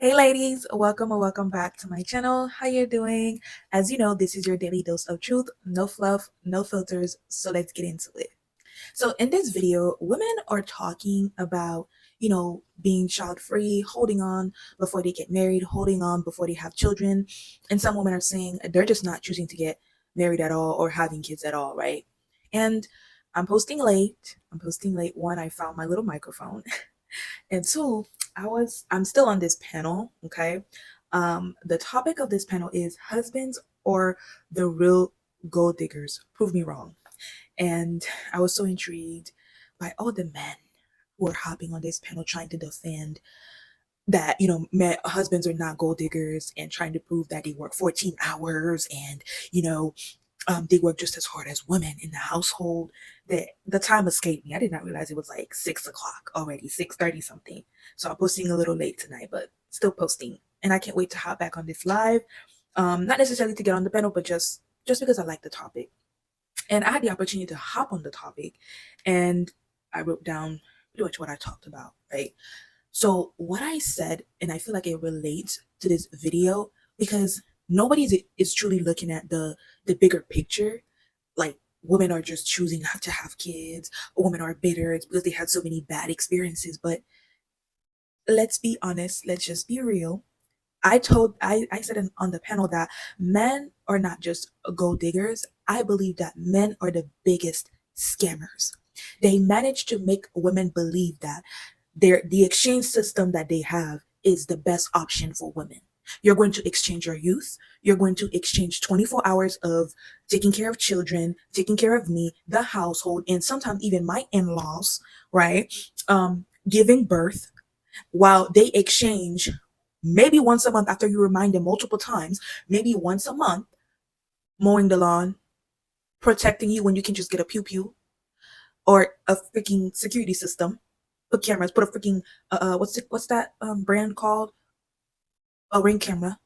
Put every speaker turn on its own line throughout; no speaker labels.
Hey ladies, welcome or welcome back to my channel. How you doing? As you know, this is your daily dose of truth, no fluff, no filters, so let's get into it. So in this video, women are talking about, being child free, holding on before they get married, holding on before they have children. And some women are saying they're just not choosing to get married at all or having kids at all, right? And I'm posting late. I'm posting late. One, I found my little microphone. And two, I'm still on this panel, okay? The topic of this panel is husbands or the real gold diggers. Prove me wrong. And I was so intrigued by all the men who are hopping on this panel trying to defend that, husbands are not gold diggers and trying to prove that they work 14 hours and, they work just as hard as women in the household. That the time escaped me. I did not realize it was like 6 o'clock already, 6:30 something. So I'm posting a little late tonight, but still posting. And I can't wait to hop back on this live. Not necessarily to get on the panel, but just because I like the topic. And I had the opportunity to hop on the topic, and I wrote down pretty much what I talked about, right? So what I said, and I feel like it relates to this video because nobody is truly looking at the bigger picture. Like, women are just choosing not to have kids, or women are bitter it's because they had so many bad experiences. But let's be honest, let's just be real. I said on the panel that men are not just gold diggers. I believe that men are the biggest scammers. They manage to make women believe that the exchange system that they have is the best option for women. You're going to exchange your youth. You're going to exchange 24 hours of taking care of children, taking care of me, the household, and sometimes even my in-laws, right? Giving birth, while they exchange maybe once a month after you remind them multiple times, maybe once a month, mowing the lawn, protecting you when you can just get a pew pew or a freaking security system. Put cameras, put a freaking what's that brand called? A Ring camera.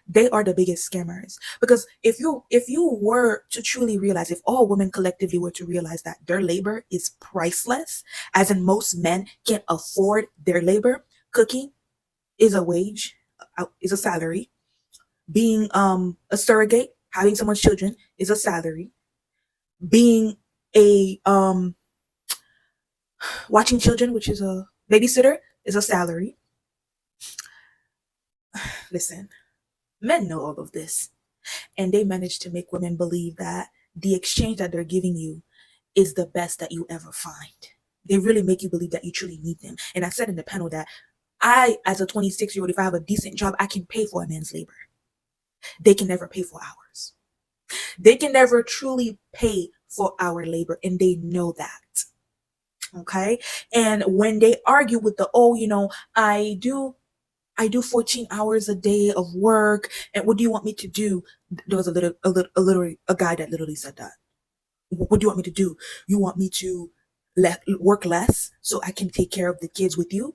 They are the biggest scammers because if you were to truly realize, if all women collectively were to realize that their labor is priceless, as in most men can't afford their labor. Cooking is a wage, is a salary. Being a surrogate, having someone's children is a salary. Being a watching children, which is a babysitter, is a salary. Listen, men know all of this, and they manage to make women believe that the exchange that they're giving you is the best that you ever find. They really make you believe that you truly need them. And I said in the panel that I, as a 26-year-old, if I have a decent job, I can pay for a man's labor. They can never pay for ours. They can never truly pay for our labor, and they know that. Okay. And when they argue with the, oh, I do 14 hours a day of work, and what do you want me to do? There was a guy that literally said that. What do you want me to do? You want me to work less so I can take care of the kids with you?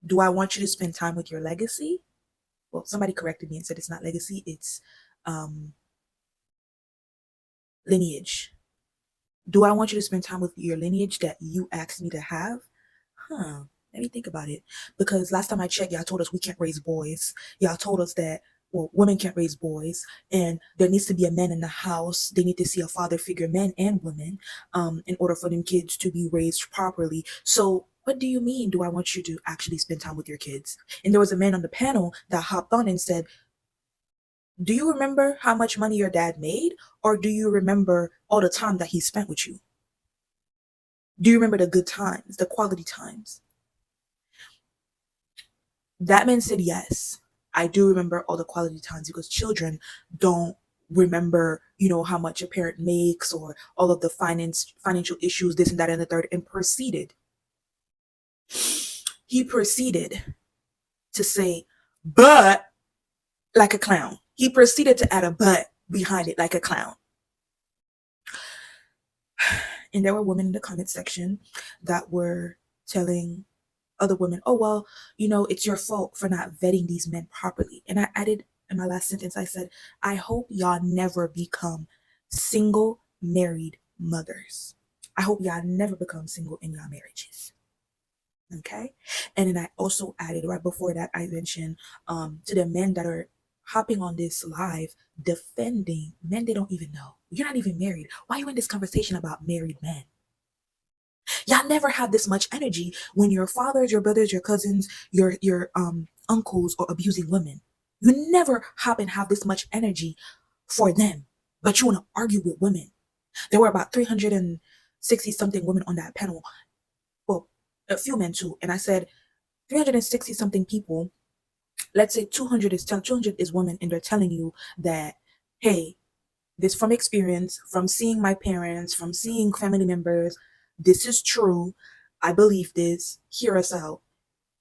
Do I want you to spend time with your legacy? Well, somebody corrected me and said it's not legacy, it's um, lineage. Do I want you to spend time with your lineage that you asked me to have? Huh. Let me think about it. Because last time I checked, y'all told us we can't raise boys. Y'all told us that, well, women can't raise boys, and there needs to be a man in the house. They need to see a father figure, men and women, in order for them kids to be raised properly. So what do you mean? Do I want you to actually spend time with your kids? And there was a man on the panel that hopped on and said, do you remember how much money your dad made? Or do you remember all the time that he spent with you? Do you remember the good times, the quality times? That man said, yes, I do remember all the quality times, because children don't remember, how much a parent makes or all of the financial issues, this and that and the third, and proceeded. He proceeded to say, but like a clown. He proceeded to add a but behind it like a clown. And there were women in the comment section that were telling other women, oh, well, it's your fault for not vetting these men properly. And I added in my last sentence, I said, I hope y'all never become single married mothers. I hope y'all never become single in your marriages. Okay. And then I also added right before that, I mentioned to the men that are hopping on this live defending men they don't even know. You're not even married. Why are you in this conversation about married men? Y'all never have this much energy when your fathers, your brothers, your cousins, your uncles are abusing women. You never hop and have this much energy for them, but you want to argue with women. There were about 360 something women on that panel. Well, a few men too. And I said 360 something people, let's say 200 is women, and they're telling you that, hey, this from experience, from seeing my parents, from seeing family members, this is true. I believe this. Hear us out.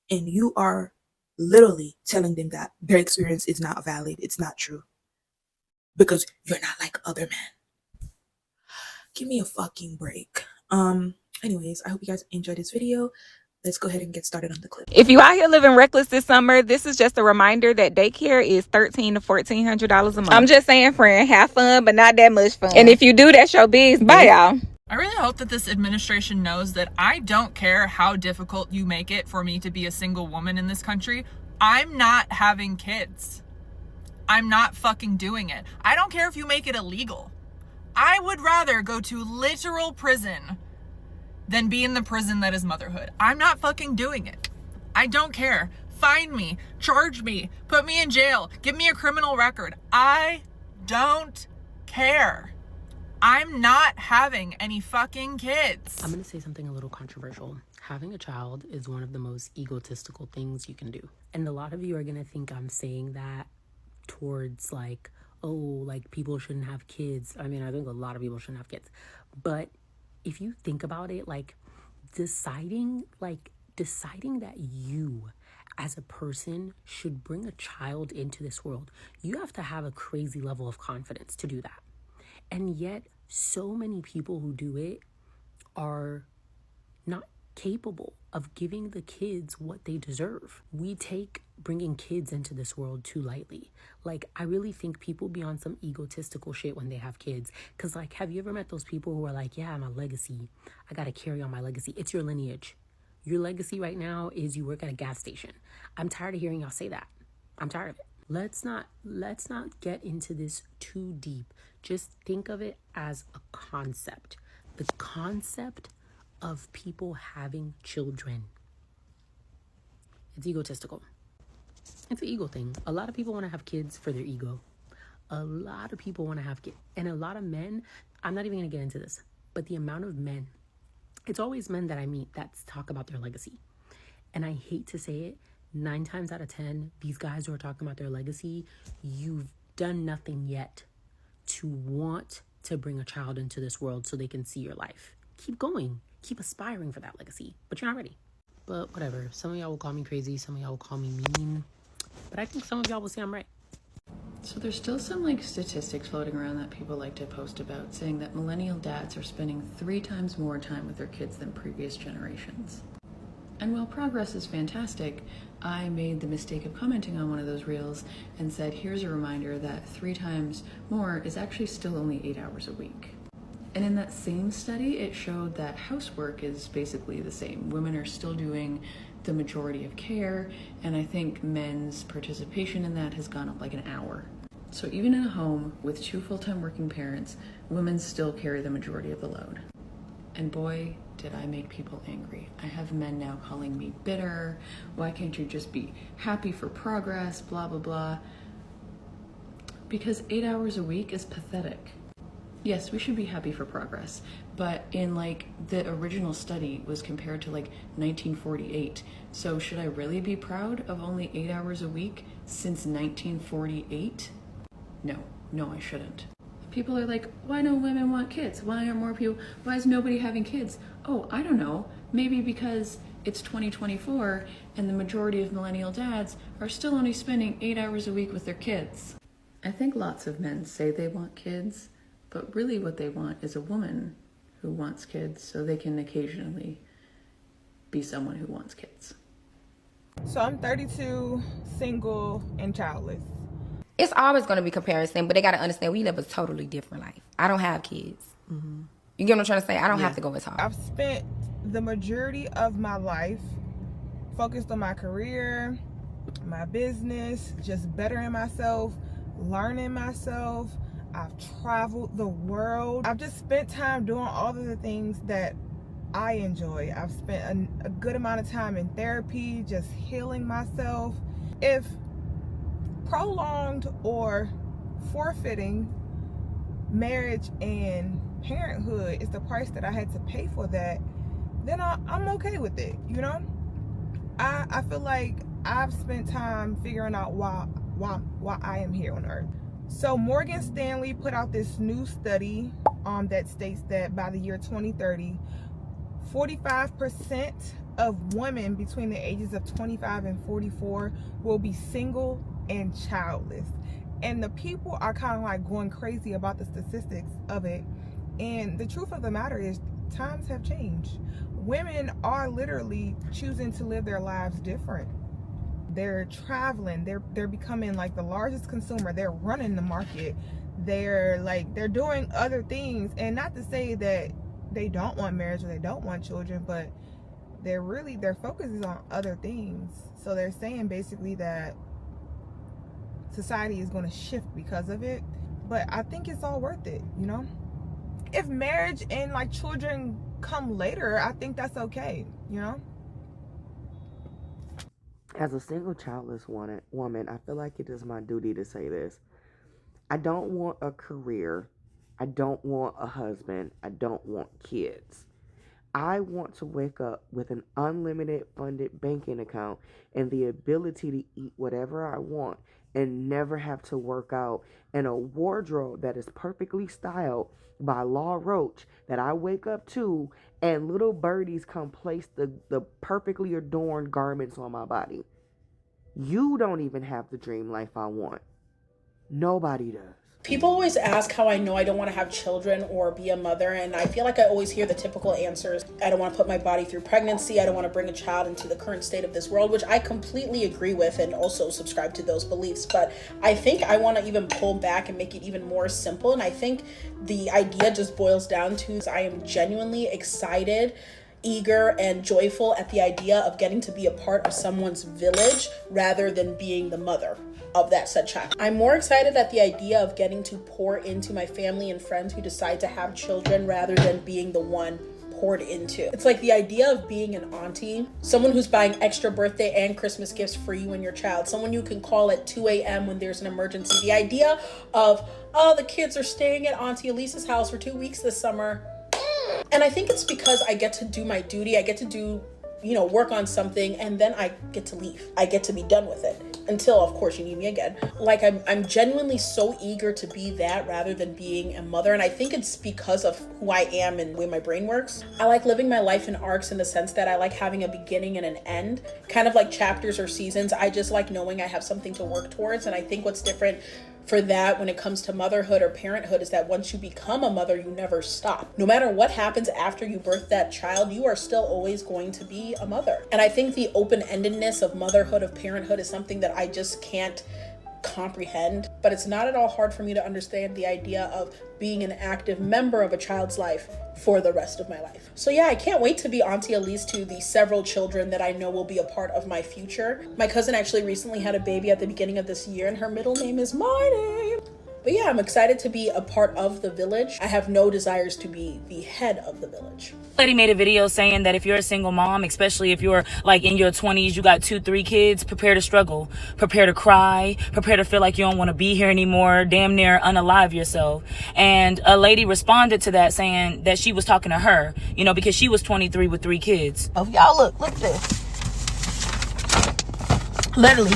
And you are literally telling them that their experience is not valid. It's not true. Because you're not like other men. Give me a fucking break. Anyways, I hope you guys enjoyed this video. Let's go ahead and get started on the clip.
If you out here living reckless this summer, this is just a reminder that daycare is $1,300 to $1,400 a month. I'm just saying, friend, have fun, but not that much fun. And if you do, that's your business. Bye, y'all.
I really hope that this administration knows that I don't care how difficult you make it for me to be a single woman in this country. I'm not having kids. I'm not fucking doing it. I don't care if you make it illegal. I would rather go to literal prison than be in the prison that is motherhood. I'm not fucking doing it. I don't care. Find me, charge me, put me in jail, give me a criminal record. I don't care. I'm not having any fucking kids.
I'm gonna say something a little controversial. Having a child is one of the most egotistical things you can do. And a lot of you are gonna think I'm saying that towards like, oh, like people shouldn't have kids. I mean, I think a lot of people shouldn't have kids. But if you think about it, like deciding that you as a person should bring a child into this world, you have to have a crazy level of confidence to do that. And yet so many people who do it are not capable of giving the kids what they deserve. We take bringing kids into this world too lightly. Like, I really think people be on some egotistical shit when they have kids. Because, like, have you ever met those people who are like, yeah, my legacy, I gotta carry on my legacy. It's your lineage. Your legacy right now is you work at a gas station. I'm tired of hearing y'all say that. I'm tired of it. Let's not get into this too deep. Just think of it as a concept. The concept of people having children. It's egotistical. It's an ego thing. A lot of people want to have kids for their ego. A lot of people want to have kids. And a lot of men, I'm not even going to get into this, but the amount of men, it's always men that I meet that talk about their legacy. And I hate to say it, 9 times out of 10, these guys who are talking about their legacy, you've done nothing yet to want to bring a child into this world so they can see your life. Keep going. Keep aspiring for that legacy, but you're not ready. But whatever. Some of y'all will call me crazy. Some of y'all will call me mean. But I think some of y'all will say I'm right.
So there's still some like statistics floating around that people like to post about saying that millennial dads are spending 3 times more time with their kids than previous generations. And while progress is fantastic, I made the mistake of commenting on one of those reels and said, here's a reminder that 3 times more is actually still only 8 hours a week. And in that same study, it showed that housework is basically the same. Women are still doing the majority of care, and I think men's participation in that has gone up like an hour. So even in a home with 2 full-time working parents, women still carry the majority of the load. And boy, did I make people angry. I have men now calling me bitter. Why can't you just be happy for progress, blah, blah, blah. Because 8 hours a week is pathetic. Yes, we should be happy for progress, but in like the original study was compared to like 1948. So should I really be proud of only 8 hours a week since 1948? No, I shouldn't. People are like, why don't women want kids? Why aren't more people, why is nobody having kids? Oh, I don't know. Maybe because it's 2024 and the majority of millennial dads are still only spending 8 hours a week with their kids. I think lots of men say they want kids, but really what they want is a woman who wants kids so they can occasionally be someone who wants kids.
So I'm 32, single, and childless.
It's always going to be comparison, but they got to understand we live a totally different life. I don't have kids. You get what I'm trying to say? I don't have to go as hard.
I've spent the majority of my life focused on my career, my business, just bettering myself, learning myself. I've traveled the world. I've just spent time doing all of the things that I enjoy. I've spent a good amount of time in therapy, just healing myself. If prolonged or forfeiting marriage and parenthood is the price that I had to pay for that, then I'm okay with it, you know? I feel like I've spent time figuring out why I am here on earth. So Morgan Stanley put out this new study that states that by the year 2030, 45% of women between the ages of 25 and 44 will be single and childless. And the people are kind of like going crazy about the statistics of it. And the truth of the matter is, times have changed. Women are literally choosing to live their lives different. They're traveling, they're becoming like the largest consumer, they're running the market, they're doing other things. And not to say that they don't want marriage or they don't want children, but their focus is on other things. So they're saying basically that society is going to shift because of it. But I think it's all worth it, you know? If marriage and like children come later, I think that's okay, you know?
As a single childless woman, I feel like it is my duty to say this. I don't want a career. I don't want a husband. I don't want kids. I want to wake up with an unlimited funded banking account and the ability to eat whatever I want and never have to work out, and a wardrobe that is perfectly styled by Law Roach that I wake up to, and little birdies come place the perfectly adorned garments on my body. You don't even have the dream life I want. Nobody does.
People always ask how I know I don't want to have children or be a mother, and I feel like I always hear the typical answers. I don't want to put my body through pregnancy. I don't want to bring a child into the current state of this world, which I completely agree with and also subscribe to those beliefs. But I think I want to even pull back and make it even more simple. And I think the idea just boils down to I am genuinely excited, eager, and joyful at the idea of getting to be a part of someone's village rather than being the mother of that said child. I'm more excited at the idea of getting to pour into my family and friends who decide to have children rather than being the one poured into. It's like the idea of being an auntie, someone who's buying extra birthday and Christmas gifts for you and your child, someone you can call at 2 a.m. when there's an emergency. The idea of, oh, the kids are staying at Auntie Elisa's house for 2 weeks this summer. And I think it's because I get to do my duty. I get to do, work on something, and then I get to leave. I get to be done with it. Until, of course, you need me again. Like, I'm genuinely so eager to be that rather than being a mother. And I think it's because of who I am and the way my brain works. I like living my life in arcs in the sense that I like having a beginning and an end, kind of like chapters or seasons. I just like knowing I have something to work towards. And I think what's different for that when it comes to motherhood or parenthood is that once you become a mother, you never stop. No matter what happens after you birth that child, you are still always going to be a mother. And I think the open-endedness of motherhood, of parenthood, is something that I just can't comprehend. But it's not at all hard for me to understand the idea of being an active member of a child's life for the rest of my life. So yeah, I can't wait to be Auntie Elise to the several children that I know will be a part of my future. My cousin actually recently had a baby at the beginning of this year, and her middle name is my name. But yeah, I'm excited to be a part of the village. I have no desires to be the head of the village.
Lady made a video saying that if you're a single mom, especially if you're like in your 20s, you got 2-3 kids, prepare to struggle, prepare to cry, prepare to feel like you don't want to be here anymore, damn near unalive yourself. And a lady responded to that saying that she was talking to her, because she was 23 with 3 kids.
Oh, y'all look at this. Literally,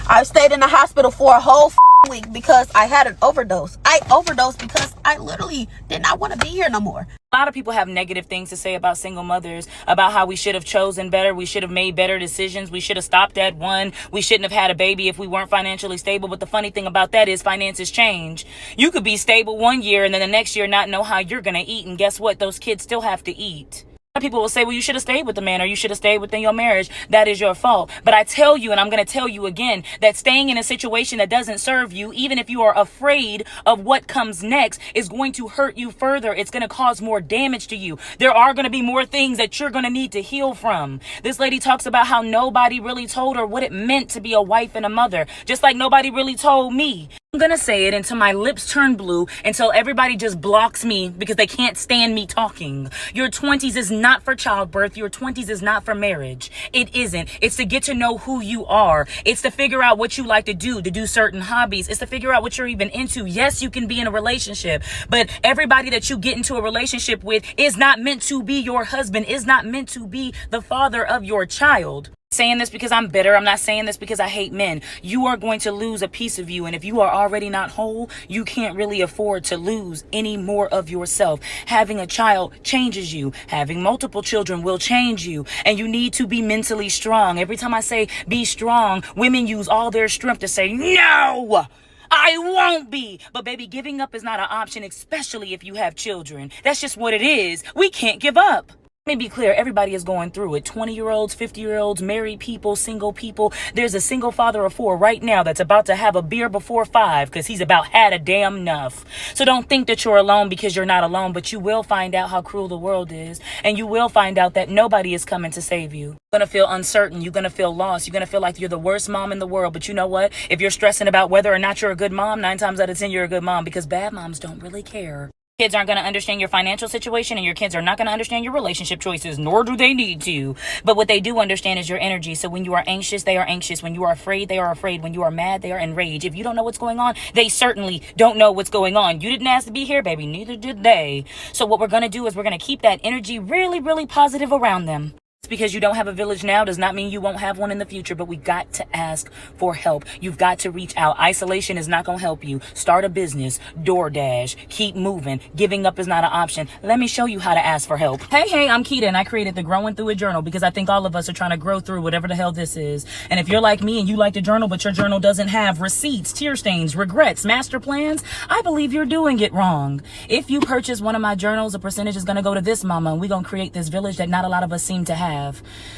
I stayed in the hospital for a whole week because I had an overdose. I overdosed because I literally did not want to be here no more.
A lot of people have negative things to say about single mothers, about how we should have chosen better, we should have made better decisions, we should have stopped at 1, we shouldn't have had a baby if we weren't financially stable. But the funny thing about that is finances change. You could be stable one year and then the next year not know how you're going to eat, and guess what? Those kids still have to eat. People will say, well, you should have stayed with the man or you should have stayed within your marriage. That is your fault. But I tell you, and I'm going to tell you again, that staying in a situation that doesn't serve you, even if you are afraid of what comes next, is going to hurt you further. It's going to cause more damage to you. There are going to be more things that you're going to need to heal from. This lady talks about how nobody really told her what it meant to be a wife and a mother, just like nobody really told me. I'm gonna say it until my lips turn blue, until everybody just blocks me because they can't stand me talking. Your 20s is not for childbirth. Your 20s is not for marriage. It isn't. It's to get to know who you are. It's to figure out what you like to do certain hobbies. It's to figure out what you're even into. Yes, you can be in a relationship, but everybody that you get into a relationship with is not meant to be your husband, is not meant to be the father of your child. Saying this because I'm bitter. I'm not saying this because I hate men. You are going to lose a piece of you. And if you are already not whole, you can't really afford to lose any more of yourself. Having a child changes you. Having multiple children will change you. And you need to be mentally strong. Every time I say be strong, women use all their strength to say, no, I won't be. But baby, giving up is not an option, especially if you have children. That's just what it is. We can't give up. Let me be clear, everybody is going through it. 20-year-olds, 50-year-olds, married people, single people. There's a single father of 4 right now that's about to have a beer before 5 because he's about had a damn enough. So don't think that you're alone because you're not alone, but you will find out how cruel the world is. And you will find out that nobody is coming to save you. You're going to feel uncertain. You're going to feel lost. You're going to feel like you're the worst mom in the world. But you know what? If you're stressing about whether or not you're a good mom, 9 times out of 10, you're a good mom because bad moms don't really care. Kids aren't going to understand your financial situation, and your kids are not going to understand your relationship choices, nor do they need to. But what they do understand is your energy. So when you are anxious, they are anxious. When you are afraid, they are afraid. When you are mad, they are enraged. If you don't know what's going on, they certainly don't know what's going on. You didn't ask to be here, baby. Neither did they. So what we're going to do is we're going to keep that energy really, really positive around them. Because you don't have a village now does not mean you won't have one in the future, but we got to ask for help. You've got to reach out. Isolation is not going to help you. Start a business, DoorDash, keep moving. Giving up is not an option. Let me show you how to ask for help. Hey, I'm Keita, and I created the Growing Through It Journal because I think all of us are trying to grow through whatever the hell this is. And if you're like me and you like to journal, but your journal doesn't have receipts, tear stains, regrets, master plans, I believe you're doing it wrong. If you purchase one of my journals, a percentage is going to go to this mama, and we're going to create this village that not a lot of us seem to have.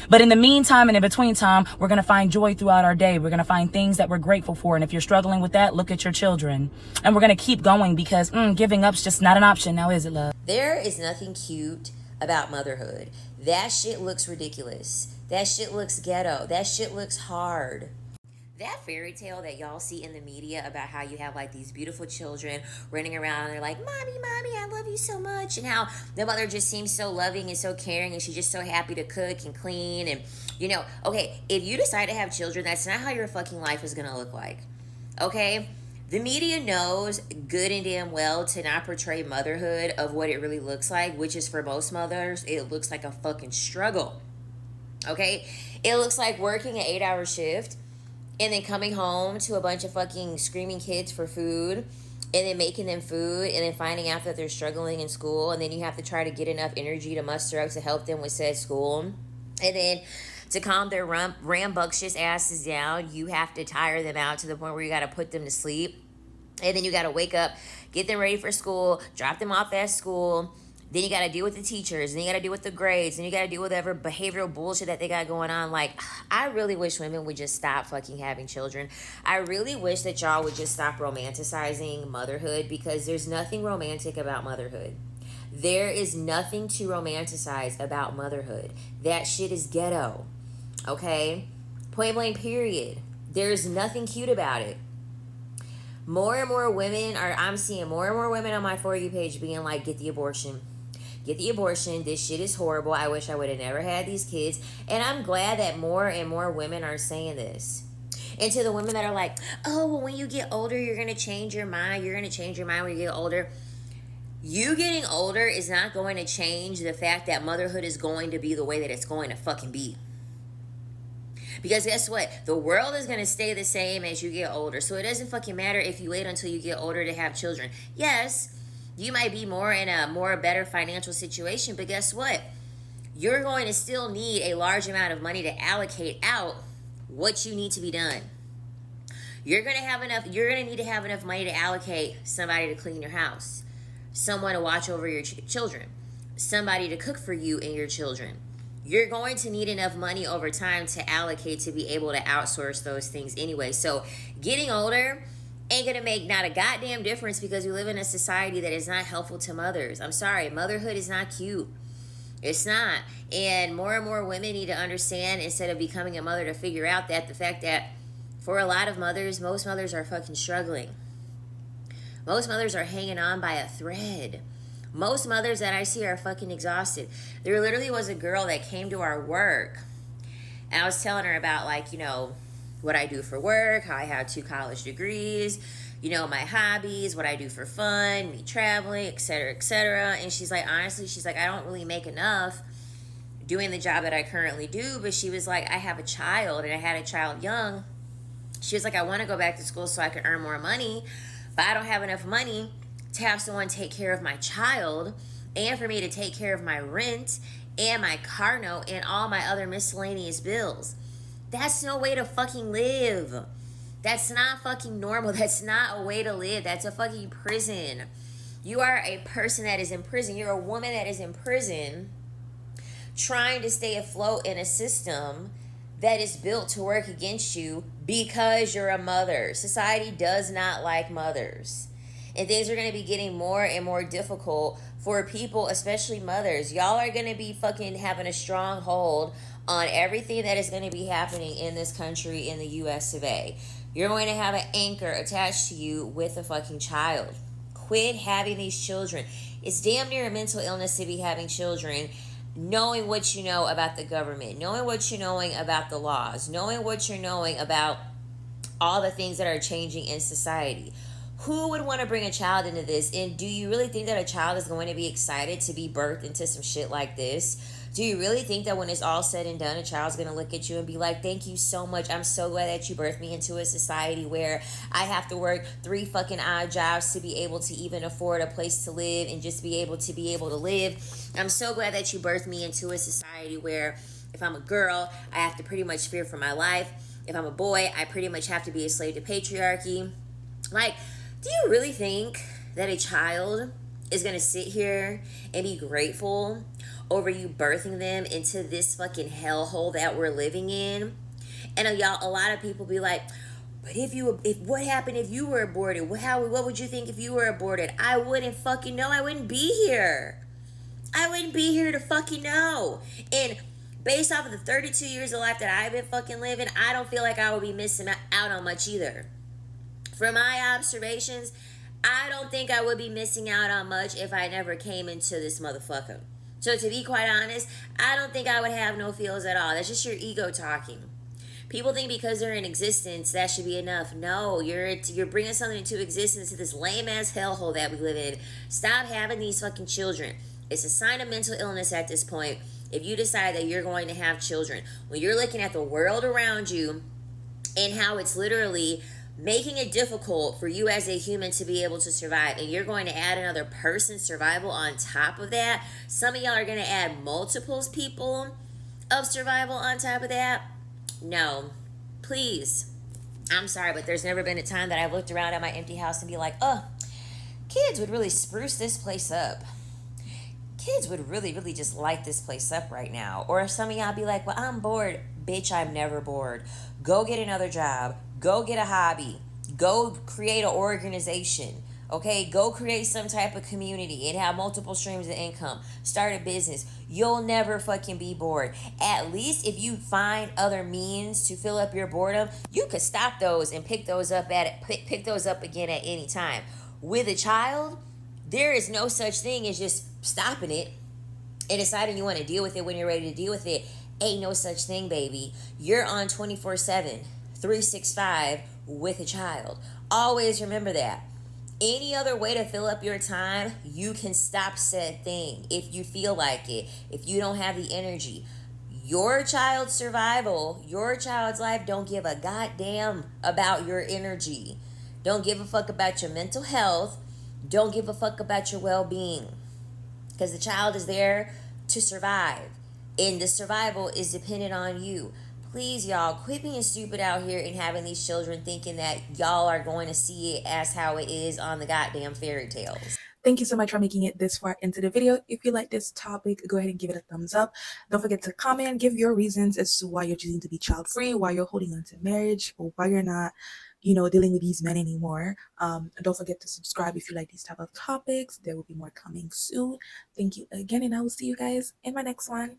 But in the meantime and in between time, we're going to find joy throughout our day. We're going to find things that we're grateful for. And if you're struggling with that, look at your children. And we're going to keep going because giving up's just not an option. Now, is it, love?
There is nothing cute about motherhood. That shit looks ridiculous. That shit looks ghetto. That shit looks hard. That fairy tale that y'all see in the media about how you have like these beautiful children running around and they're like, mommy, I love you so much. And how the mother just seems so loving and so caring and she's just so happy to cook and clean. And, you know, okay, if you decide to have children, that's not how your fucking life is going to look like. Okay? The media knows good and damn well to not portray motherhood of what it really looks like, which is for most mothers, it looks like a fucking struggle. Okay? It looks like working an 8-hour shift and then coming home to a bunch of fucking screaming kids for food, and then making them food, and then finding out that they're struggling in school, and then you have to try to get enough energy to muster up to help them with said school. And then to calm their rambunctious asses down, you have to tire them out to the point where you got to put them to sleep. And then you got to wake up, get them ready for school, drop them off at school. Then you got to deal with the teachers, and you got to deal with the grades, and you got to deal with whatever behavioral bullshit that they got going on. Like, I really wish women would just stop fucking having children. I really wish that y'all would just stop romanticizing motherhood, because there's nothing romantic about motherhood. There is nothing to romanticize about motherhood. That shit is ghetto. Okay? Point blank, period. There's nothing cute about it. More and more women I'm seeing more and more women on my For You page being like, get the abortion. Get the abortion. This shit is horrible. I wish I would have never had these kids. And I'm glad that more and more women are saying this. And to the women that are like, oh, well, when you get older, you're going to change your mind. You're going to change your mind when you get older. You getting older is not going to change the fact that motherhood is going to be the way that it's going to fucking be. Because guess what? The world is going to stay the same as you get older. So it doesn't fucking matter if you wait until you get older to have children. Yes, you might be more in a better financial situation, but guess what? You're going to still need a large amount of money to allocate out what you need to be done. You're going to need to have enough money to allocate somebody to clean your house, someone to watch over your children, somebody to cook for you and your children. You're going to need enough money over time to allocate to be able to outsource those things anyway. So getting older ain't gonna make not a goddamn difference because we live in a society that is not helpful to mothers. I'm sorry, motherhood is not cute. It's not. And more women need to understand, instead of becoming a mother, to figure out that the fact that for a lot of mothers, most mothers are fucking struggling. Most mothers are hanging on by a thread. Most mothers that I see are fucking exhausted. There literally was a girl that came to our work, and I was telling her about, like, you know, what I do for work, how I have 2 college degrees, you know, my hobbies, what I do for fun, me traveling, etc., etc. And she's like, honestly, she's like, I don't really make enough doing the job that I currently do. But she was like, I have a child, and I had a child young. She was like, I want to go back to school so I can earn more money, but I don't have enough money to have someone take care of my child and for me to take care of my rent and my car note and all my other miscellaneous bills. That's no way to fucking live. That's not fucking normal. That's not a way to live. That's a fucking prison. You are a person that is in prison. You're a woman that is in prison trying to stay afloat in a system that is built to work against you because you're a mother. Society does not like mothers. And things are going to be getting more and more difficult for people, especially mothers. Y'all are going to be fucking having a strong hold on everything that is going to be happening in this country, in the US of A. You're going to have an anchor attached to you with a fucking child. Quit having these children. It's damn near a mental illness to be having children, knowing what you know about the government, knowing what you're knowing about the laws, knowing what you're knowing about all the things that are changing in society. Who would want to bring a child into this? And do you really think that a child is going to be excited to be birthed into some shit like this? Do you really think that when it's all said and done, a child's going to look at you and be like, thank you so much. I'm so glad that you birthed me into a society where I have to work 3 fucking odd jobs to be able to even afford a place to live and just be able to live. I'm so glad that you birthed me into a society where if I'm a girl, I have to pretty much fear for my life. If I'm a boy, I pretty much have to be a slave to patriarchy. Like, do you really think that a child is going to sit here and be grateful over you birthing them into this fucking hellhole that we're living in? And y'all, a lot of people be like, but if what happened if you were aborted? What would you think if you were aborted? I wouldn't fucking know. I wouldn't be here. I wouldn't be here to fucking know. And based off of the 32 years of life that I've been fucking living, I don't feel like I would be missing out on much either. From my observations, I don't think I would be missing out on much if I never came into this motherfucker. So to be quite honest, I don't think I would have no feels at all. That's just your ego talking. People think because they're in existence, that should be enough. No, you're bringing something into existence to this lame-ass hellhole that we live in. Stop having these fucking children. It's a sign of mental illness at this point if you decide that you're going to have children. When you're looking at the world around you and how it's literally making it difficult for you as a human to be able to survive, and you're going to add another person's survival on top of that. Some of y'all are going to add multiples people of survival on top of that. No, please. I'm sorry, but there's never been a time that I've looked around at my empty house and be like, oh, kids would really spruce this place up. Kids would really, really just light this place up right now. Or some of y'all be like, well, I'm bored. Bitch, I'm never bored. Go get another job. Go get a hobby. Go create an organization. Okay, go create some type of community and have multiple streams of income. Start a business. You'll never fucking be bored. At least if you find other means to fill up your boredom, you could stop those and pick those up again at any time. With a child, there is no such thing as just stopping it and deciding you want to deal with it when you're ready to deal with it. Ain't no such thing, baby. You're on 24/7, 365 with a child. Always remember that. Any other way to fill up your time, you can stop said thing if you feel like it, if you don't have the energy. Your child's survival, your child's life don't give a goddamn about your energy. Don't give a fuck about your mental health. Don't give a fuck about your well-being. Because the child is there to survive. And the survival is dependent on you. Please, y'all, quit being stupid out here and having these children thinking that y'all are going to see it as how it is on the goddamn fairy tales.
Thank you so much for making it this far into the video. If you like this topic, go ahead and give it a thumbs up. Don't forget to comment, give your reasons as to why you're choosing to be child-free, why you're holding on to marriage, or why you're not, dealing with these men anymore. Don't forget to subscribe if you like these type of topics. There will be more coming soon. Thank you again, and I will see you guys in my next one.